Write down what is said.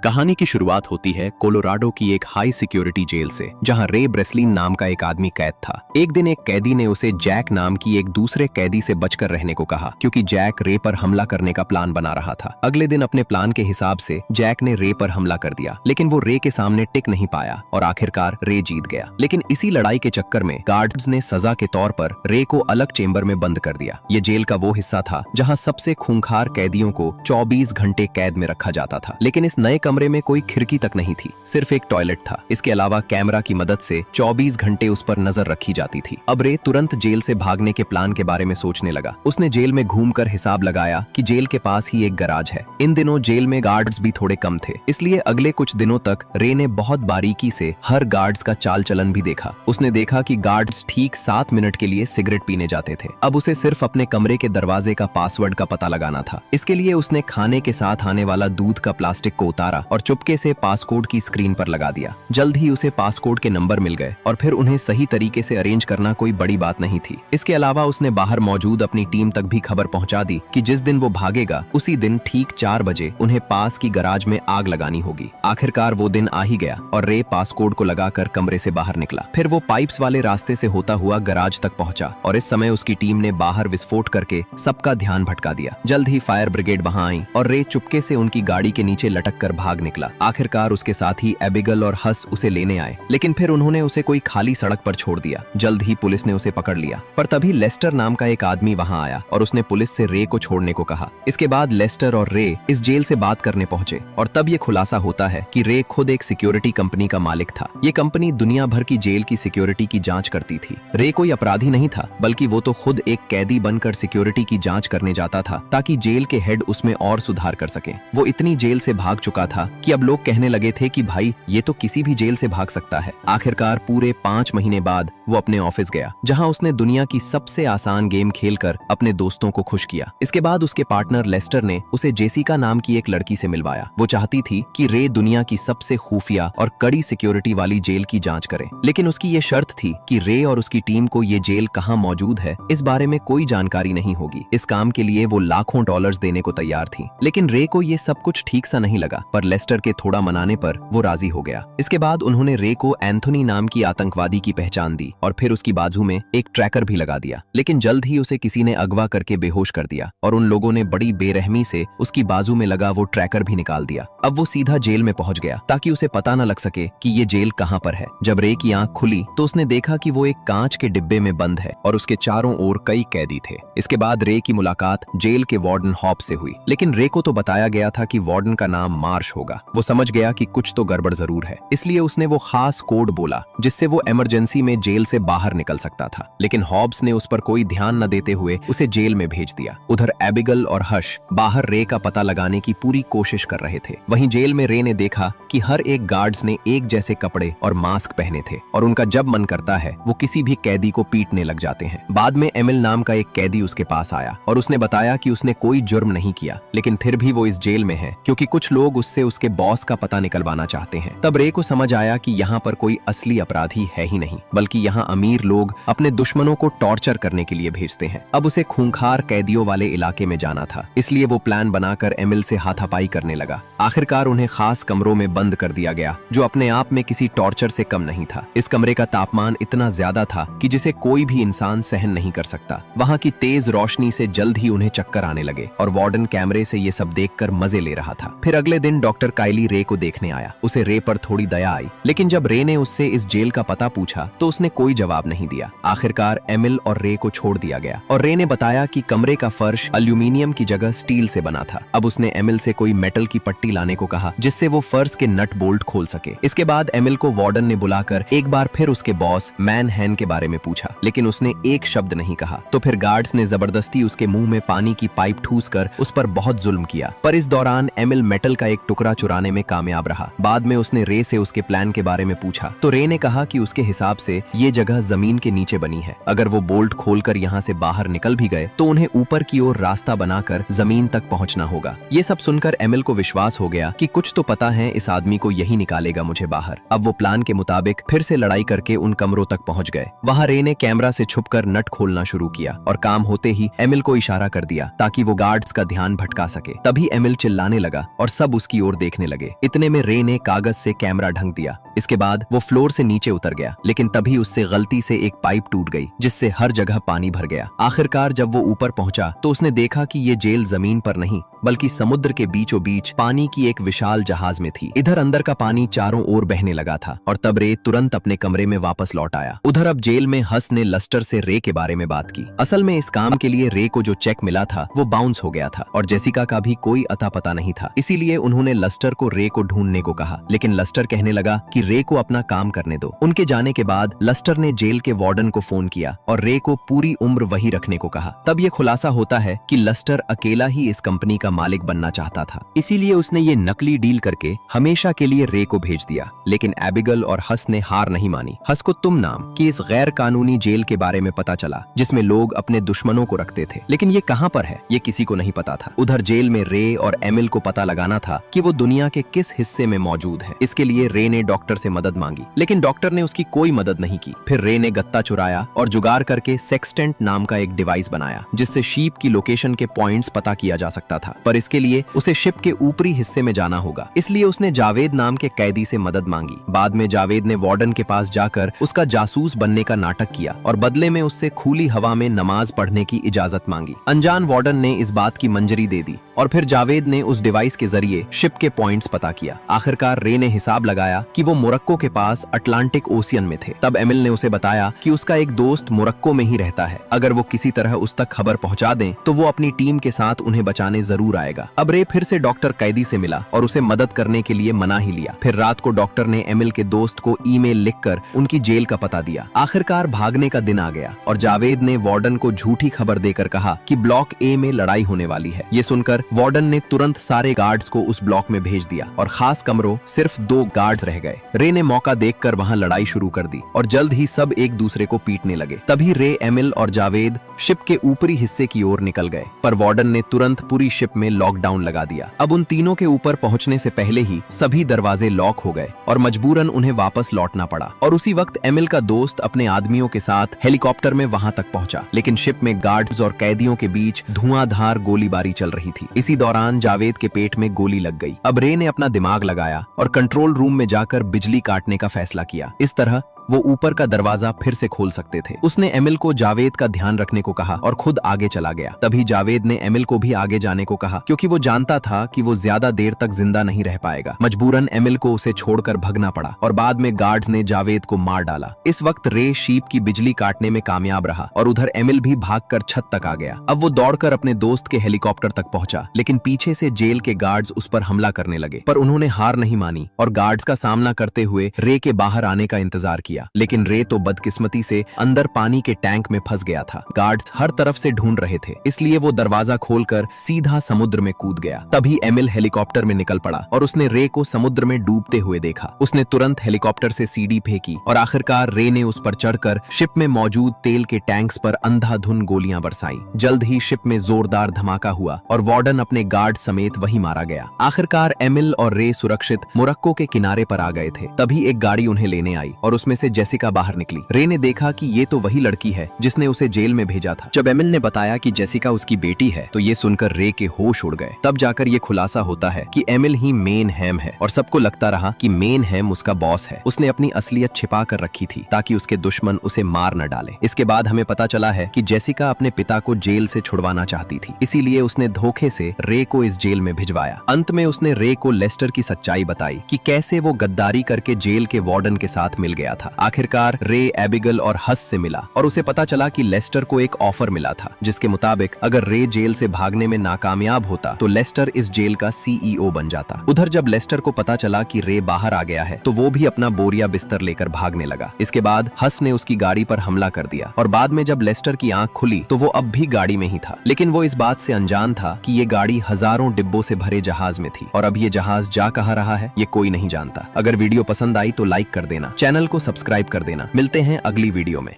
कहानी की शुरुआत होती है कोलोराडो की एक हाई सिक्योरिटी जेल से, जहां रे ब्रेसलिन नाम का एक आदमी कैद था। एक दिन एक कैदी ने उसे जैक नाम की एक दूसरे कैदी से बचकर रहने को कहा, क्योंकि जैक रे पर हमला करने का प्लान बना रहा था। अगले दिन अपने प्लान के हिसाब से जैक ने रे पर हमला कर दिया, लेकिन वो रे के सामने टिक नहीं पाया और आखिरकार रे जीत गया। लेकिन इसी लड़ाई के चक्कर में गार्ड्स ने सजा के तौर पर रे को अलग चेंबर में बंद कर दिया। ये जेल का वो हिस्सा था जहाँ सबसे खूंखार कैदियों को 24 घंटे कैद में रखा जाता था। लेकिन इस नए कमरे में कोई खिड़की तक नहीं थी, सिर्फ एक टॉयलेट था। इसके अलावा कैमरा की मदद से 24 घंटे उस पर नजर रखी जाती थी। अब रे तुरंत जेल से भागने के प्लान के बारे में सोचने लगा। उसने जेल में घूमकर हिसाब लगाया कि जेल के पास ही एक गराज है। इन दिनों जेल में गार्ड्स भी थोड़े कम थे, इसलिए अगले कुछ दिनों तक रे ने बहुत बारीकी से हर गार्ड्स का चाल चलन भी देखा। उसने देखा कि गार्ड्स ठीक 7 मिनट के लिए सिगरेट पीने जाते थे। अब उसे सिर्फ अपने कमरे के दरवाजे का पासवर्ड का पता लगाना था। इसके लिए उसने खाने के साथ आने वाला दूध का प्लास्टिक को उतारा और चुपके से पासकोड की स्क्रीन पर लगा दिया। जल्द ही उसे पासकोड के नंबर मिल गए और फिर उन्हें सही तरीके से अरेंज करना कोई बड़ी बात नहीं थी। इसके अलावा उसने बाहर मौजूद अपनी टीम तक भी खबर पहुंचा दी कि जिस दिन वो भागेगा उसी दिन ठीक 4 बजे उन्हें पास की गराज में आग लगानी होगी। आखिरकार वो दिन आ ही गया और रे पासकोड को लगाकर कमरे से बाहर निकला। फिर वो पाइप्स वाले रास्ते से होता हुआ गराज तक पहुंचा और इस समय उसकी टीम ने बाहर विस्फोट करके सबका ध्यान भटका दिया। जल्द ही फायर ब्रिगेड वहां आई और रे चुपके से उनकी गाड़ी के नीचे लटक कर भाग निकला। आखिरकार उसके साथ ही एबिगल और हस उसे लेने आए, लेकिन फिर उन्होंने उसे कोई खाली सड़क पर छोड़ दिया। जल्द ही पुलिस ने उसे पकड़ लिया, पर तभी लेस्टर नाम का एक आदमी वहां आया और उसने पुलिस से रे को छोड़ने को कहा। इसके बाद लेस्टर और रे इस जेल से बात करने पहुंचे और तब ये खुलासा होता है कि रे खुद एक सिक्योरिटी कंपनी का मालिक था। ये कंपनी दुनिया भर की जेल की सिक्योरिटी की जांच करती थी। रे कोई अपराधी नहीं था, बल्कि वो तो खुद एक कैदी बनकर सिक्योरिटी की जांच करने जाता था, ताकि जेल के हेड उसमें और सुधार कर सके। वो इतनी जेल से भाग चुका था कि अब लोग कहने लगे थे कि भाई ये तो किसी भी जेल से भाग सकता है। आखिरकार पूरे 5 महीने बाद वो अपने ऑफिस गया, जहां उसने दुनिया की सबसे आसान गेम खेलकर अपने दोस्तों को खुश किया। इसके बाद उसके पार्टनर लेस्टर ने उसे जेसिका नाम की एक लड़की से मिलवाया। वो चाहती थी कि रे दुनिया की सबसे खुफिया और कड़ी सिक्योरिटी वाली जेल की जांच करे, लेकिन उसकी ये शर्त थी कि रे और उसकी टीम को ये जेल कहाँ मौजूद है इस बारे में कोई जानकारी नहीं होगी। इस काम के लिए वो लाखों डॉलर्स देने को तैयार थी। लेकिन रे को ये सब कुछ ठीक सा नहीं लगा, पर लेस्टर के थोड़ा मनाने पर वो राजी हो गया। इसके बाद उन्होंने रे को एंथोनी नाम की आतंकवादी की पहचान दी और फिर उसकी बाजू में एक ट्रैकर भी लगा दिया। लेकिन जल्द ही उसे किसी ने अगवा करके बेहोश कर दिया और उन लोगों ने बड़ी बेरहमी से उसकी बाजू में लगा वो ट्रैकर भी निकाल दिया। अब वो सीधा जेल में पहुंच गया ताकि उसे पता न लग सके कि ये जेल कहां पर है। जब रे की आंख खुली तो उसने देखा कि वो एक कांच के डिब्बे में बंद है और उसके चारों ओर कई कैदी थे। इसके बाद रे की मुलाकात जेल के वार्डन हॉब से हुई, लेकिन रे को तो बताया गया था कि वार्डन का नाम मार्श होगा। वो समझ गया कि कुछ तो गड़बड़ जरूर है, इसलिए उसने वो खास कोड बोला जिससे वो इमरजेंसी में जेल से बाहर निकल सकता था। लेकिन हॉब्स ने उस पर कोई ध्यान न देते हुए उसे जेल में भेज दिया। उधर एबिगल और हश बाहर रे का पता लगाने की पूरी कोशिश कर रहे थे। वहीं जेल में रे ने देखा कि हर एक गार्ड्स ने एक जैसे कपड़े और मास्क पहने थे और उनका जब मन करता है वो किसी भी कैदी को पीटने लग जाते हैं। बाद में एमिल नाम का एक कैदी उसके पास आया और उसने बताया कि उसने कोई जुर्म नहीं किया, लेकिन फिर भी वो इस जेल में है क्योंकि कुछ लोग उससे उसके बॉस का पता निकलवाना चाहते हैं। तब रे को समझ आया कि यहाँ पर कोई असली अपराधी है ही नहीं, बल्कि यहाँ अमीर लोग अपने दुश्मनों को टॉर्चर करने के लिए भेजते हैं। अब उसे खूंखार कैदियों वाले इलाके में जाना था, इसलिए वो प्लान बनाकर एमिल से हाथापाई करने लगा। आखिरकार उन्हें खास कमरों में बंद कर दिया गया, जो अपने आप में किसी टॉर्चर से कम नहीं था। इस कमरे का तापमान इतना ज्यादा था कि जिसे कोई भी इंसान सहन नहीं कर सकता। वहाँ की तेज रोशनी से जल्द ही उन्हें चक्कर आने लगे और वार्डन कैमरे से ये सब देखकर मजे ले रहा था। फिर अगले दिन डॉक्टर काइली रे को देखने आया। उसे रे पर थोड़ी दया आई, लेकिन जब रे ने उससे इस जेल का पता पूछा तो उसने कोई जवाब नहीं दिया। आखिरकार एमिल और रे को छोड़ दिया गया और रे ने बताया कि कमरे का फर्श एल्यूमिनियम की जगह स्टील से बना था। अब उसने एमिल से कोई मेटल की पट्टी लाने को कहा जिससे वो फर्श के नट बोल्ट खोल सके। इसके बाद एमिल को वार्डन ने बुलाकर एक बार फिर उसके बॉस मैनहैन के बारे में पूछा, लेकिन उसने एक शब्द नहीं कहा। तो फिर गार्ड्स ने जबरदस्ती उसके मुंह में पानी की पाइप ठूस कर उस पर बहुत जुल्म किया, पर इस दौरान एमिल मेटल का एक टुकड़ा चुराने में कामयाब रहा। बाद में उसने रे से उसके प्लान के बारे में पूछा तो रे ने कहा कि उसके हिसाब से ये जगह जमीन के नीचे बनी है। अगर वो बोल्ट खोलकर यहाँ से बाहर निकल भी गए तो उन्हें ऊपर की ओर रास्ता बनाकर जमीन तक पहुंचना होगा। ये सब सुनकर एमिल को विश्वास हो गया कि कुछ तो पता है, इस आदमी को यही निकालेगा मुझे बाहर। अब वो प्लान के मुताबिक फिर से लड़ाई करके उन कमरों तक पहुंच गए। वहाँ रे ने कैमरा से छुपकर नट खोलना शुरू किया और काम होते ही एमिल को इशारा कर दिया ताकि वो गार्ड्स का ध्यान भटका सके। तभी एमिल चिल्लाने लगा और सब उसकी ओर ओर देखने लगे। इतने में रे ने कागज से कैमरा ढंक दिया। इसके बाद वो फ्लोर से नीचे उतर गया, लेकिन तभी उससे गलती से एक पाइप टूट गई, जिससे हर जगह पानी भर गया। आखिरकार जब वो ऊपर पहुंचा तो उसने देखा कि ये जेल जमीन पर नहीं बल्कि समुद्र के बीचों बीच पानी की एक विशाल जहाज में थी। इधर अंदर का पानी चारों ओर बहने लगा था और तब रे तुरंत अपने कमरे में वापस लौट आया। उधर अब जेल में हस ने लस्टर से रे के बारे में बात की। असल में इस काम के लिए रे को जो चेक मिला था वो बाउंस हो गया था और जेसिका का भी कोई अता पता नहीं था। इसीलिए उन्होंने लस्टर को रे को ढूंढने को कहा, लेकिन लस्टर कहने लगा कि रे को अपना काम करने दो। उनके जाने के बाद लस्टर ने जेल के वार्डन को फोन किया और रे को पूरी उम्र वही रखने को कहा। तब ये खुलासा होता है कि लस्टर अकेला ही इस कंपनी का मालिक बनना चाहता था, इसीलिए उसने ये नकली डील करके हमेशा के लिए रे को भेज दिया। लेकिन एबिगल और हस ने हार नहीं मानी। हस को तुम नाम की इस गैर कानूनी जेल के बारे में पता चला जिसमें लोग अपने दुश्मनों को रखते थे, लेकिन ये कहां पर है ये किसी को नहीं पता था। उधर जेल में रे और एमिल को पता लगाना था कि वो दुनिया के किस हिस्से में मौजूद है। इसके लिए रे ने डॉक्टर से मदद मांगी, लेकिन डॉक्टर ने उसकी कोई मदद नहीं की। फिर रे ने गत्ता चुराया और जुगाड़ करके सेक्सटेंट नाम का एक डिवाइस बनाया जिससे शीप की लोकेशन के पॉइंट्स पता किया जा सकता था, पर इसके लिए उसे शिप के ऊपरी हिस्से में जाना होगा। इसलिए उसने जावेद नाम के कैदी से मदद मांगी। बाद में जावेद ने वार्डन के पास जाकर उसका जासूस बनने का नाटक किया और बदले में उससे खुली हवा में नमाज पढ़ने की इजाजत मांगी। अनजान वार्डन ने इस बात की मंजूरी दे दी और फिर जावेद ने उस डिवाइस के जरिए शिप के पॉइंट्स पता किया। आखिरकार रे ने हिसाब लगाया कि वो मोरक्को के पास अटलांटिक ओशियन में थे। तब एमिल ने उसे बताया कि उसका एक दोस्त मोरक्को में ही रहता है, अगर वो किसी तरह उस तक खबर पहुंचा दें तो वो अपनी टीम के साथ उन्हें बचाने जरूर आएगा। अब रे फिर से डॉक्टर कैदी से मिला और उसे मदद करने के लिए मना ही लिया। फिर रात को डॉक्टर ने एमिल के दोस्त को ईमेल लिखकर उनकी जेल का पता दिया। आखिरकार भागने का दिन आ गया और जावेद ने वार्डन को झूठी खबर देकर कहा कि ब्लॉक ए में लड़ाई होने वाली है। ये सुनकर वार्डन ने तुरंत सारे गार्ड्स को उस ब्लॉक में भेज दिया और खास कमरों सिर्फ 2 गार्ड्स रह गए। रे ने मौका देखकर वहां लड़ाई शुरू कर दी और जल्द ही सब एक दूसरे को पीटने लगे। तभी रे, एमिल और जावेद शिप के ऊपरी हिस्से की ओर निकल गए, पर वार्डन ने तुरंत पूरी शिप में लॉकडाउन लगा दिया। अब उन तीनों के ऊपर पहुंचने से पहले ही सभी दरवाजे लॉक हो गए और मजबूरन उन्हें वापस लौटना पड़ा। और उसी वक्त एमिल का दोस्त अपने आदमियों के साथ हेलीकॉप्टर में वहां तक पहुंचा, लेकिन शिप में गार्ड्स और कैदियों के बीच धुआंधार गोलीबारी चल रही थी। इसी दौरान जावेद के पेट में गोली लग गई। अब रे ने अपना दिमाग लगाया और कंट्रोल रूम में जाकर बिजली काटने का फैसला किया। इस तरह वो ऊपर का दरवाजा फिर से खोल सकते थे। उसने एमिल को जावेद का ध्यान रखने को कहा और खुद आगे चला गया। तभी जावेद ने एमिल को भी आगे जाने को कहा, क्योंकि वो जानता था कि वो ज्यादा देर तक जिंदा नहीं रह पाएगा। मजबूरन एमिल को उसे छोड़कर भगना पड़ा और बाद में गार्ड्स ने जावेद को मार डाला। इस वक्त रे शीप की बिजली काटने में कामयाब रहा और उधर एमिल भी भागकर छत तक आ गया। अब वो दौड़कर अपने दोस्त के हेलीकॉप्टर तक पहुंचा, लेकिन पीछे से जेल के गार्ड्स उस पर हमला करने लगे, पर उन्होंने हार नहीं मानी और गार्ड्स का सामना करते हुए रे के बाहर आने का इंतजार किया। लेकिन रे तो बदकिस्मती से अंदर पानी के टैंक में फंस गया था। गार्ड्स हर तरफ से ढूंढ रहे थे, इसलिए वो दरवाजा खोलकर सीधा समुद्र में कूद गया। तभी एमिल हेलीकॉप्टर में निकल पड़ा और उसने रे को समुद्र में डूबते हुए देखा। उसने तुरंत हेलीकॉप्टर से सीढ़ी फेंकी और आखिरकार रे ने उस पर चढ़कर शिप में मौजूद तेल के टैंक्स पर अंधाधुन गोलियां बरसाई। जल्द ही शिप में जोरदार धमाका हुआ और वार्डन अपने गार्ड समेत वहीं मारा गया। आखिरकार एमिल और रे सुरक्षित मोरक्को के किनारे पर आ गए थे। तभी एक गाड़ी उन्हें लेने आई और उसमें से जेसिका बाहर निकली। रे ने देखा कि ये तो वही लड़की है जिसने उसे जेल में भेजा था। जब एमिल ने बताया कि जेसिका उसकी बेटी है तो ये सुनकर रे के होश उड़ गए। तब जाकर ये खुलासा होता है कि एमिल ही मेन हैम है और सबको लगता रहा कि मेन हैम उसका बॉस है। उसने अपनी असलियत छिपा कर रखी थी ताकि उसके दुश्मन उसे मार न डाले। इसके बाद हमें पता चला है कि जेसिका अपने पिता को जेल से छुड़वाना चाहती थी, इसीलिए उसने धोखे से रे को इस जेल में भिजवाया। अंत में उसने रे को लेस्टर की सच्चाई बताई कि कैसे वो गद्दारी करके जेल के वार्डन के साथ मिल गया था। आखिरकार रे एबिगल और हस से मिला और उसे पता चला कि लेस्टर को एक ऑफर मिला था जिसके मुताबिक अगर रे जेल से भागने में नाकामयाब होता तो लेस्टर इस जेल का सीईओ बन जाता। उधर जब लेस्टर को पता चला कि रे बाहर आ गया है तो वो भी अपना बोरिया बिस्तर लेकर भागने लगा। इसके बाद हस ने उसकी गाड़ी पर हमला कर दिया और बाद में जब लेस्टर की आंख खुली तो वो अब भी गाड़ी में ही था, लेकिन वो इस बात से अनजान था कि ये गाड़ी हजारों डिब्बों से भरे जहाज में थी और अब ये जहाज जा कहाँ रहा है ये कोई नहीं जानता। अगर वीडियो पसंद आई तो लाइक कर देना, चैनल को सब्सक्राइब कर देना। मिलते हैं अगली वीडियो में।